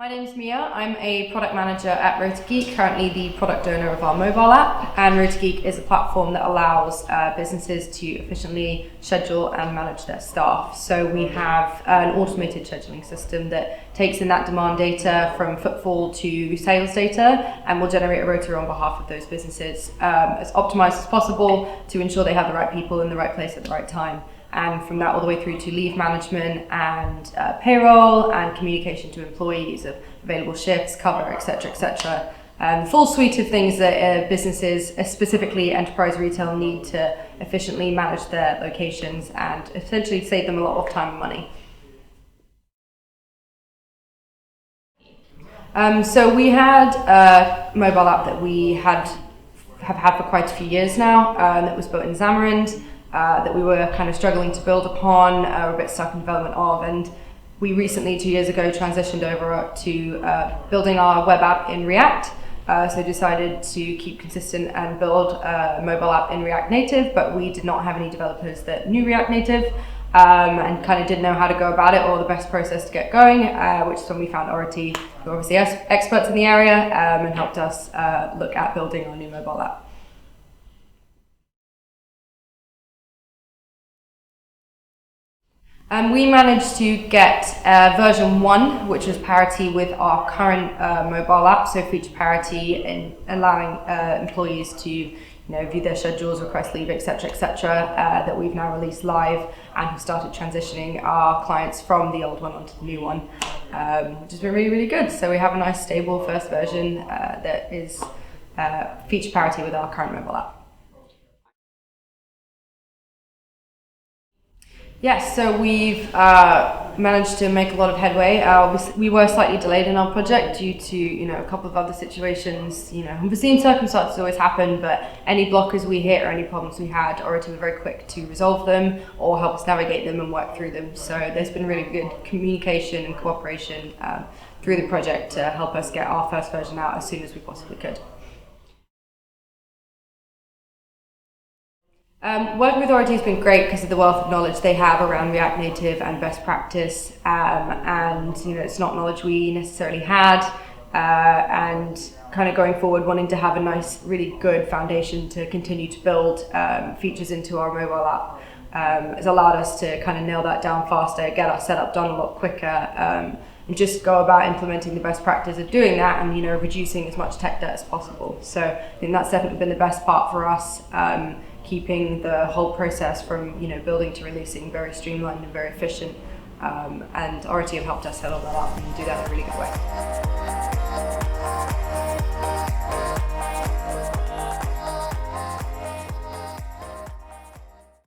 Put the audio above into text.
My name's Mia. I'm a product manager at Rotageek, currently the product owner of our mobile app. And Rotageek is a platform that allows businesses to efficiently schedule and manage their staff. So we have an automated scheduling system that takes in that demand data from footfall to sales data and will generate a rota on behalf of those businesses as optimized as possible to ensure they have the right people in the right place at the right time. And from that all the way through to leave management and payroll and communication to employees of available shifts, cover, etc., etc. The full suite of things that businesses, specifically enterprise retail, need to efficiently manage their locations and essentially save them a lot of time and money. So we had a mobile app that we have had for quite a few years now that was built in Xamarin. That we were kind of struggling to build upon, we're a bit stuck in development of, and we recently, 2 years ago, transitioned over to building our web app in React. So decided to keep consistent and build a mobile app in React Native, but we did not have any developers that knew React Native and kind of didn't know how to go about it or the best process to get going, which is when we found Aurity, who are obviously experts in the area, and helped us look at building our new mobile app. We managed to get version 1, which was parity with our current mobile app, so feature parity in allowing employees to view their schedules, request leave, etc., that we've now released live and have started transitioning our clients from the old one onto the new one, which has been really, really good. So we have a nice stable first version that is feature parity with our current mobile app. Yes, so we've managed to make a lot of headway. We were slightly delayed in our project due to a couple of other situations. Unforeseen circumstances always happen, but any blockers we hit or any problems we had, Aurity were very quick to resolve them or help us navigate them and work through them. So there's been really good communication and cooperation through the project to help us get our first version out as soon as we possibly could. Working with Aurity has been great because of the wealth of knowledge they have around React Native and best practice, and it's not knowledge we necessarily had, and kind of going forward wanting to have a nice, really good foundation to continue to build features into our mobile app has allowed us to kind of nail that down faster, get our setup done a lot quicker, and just go about implementing the best practice of doing that and reducing as much tech debt as possible. So I think that's definitely been the best part for us. Keeping the whole process from building to releasing very streamlined and very efficient, and Aurity have helped us set all that up and do that in a really good way.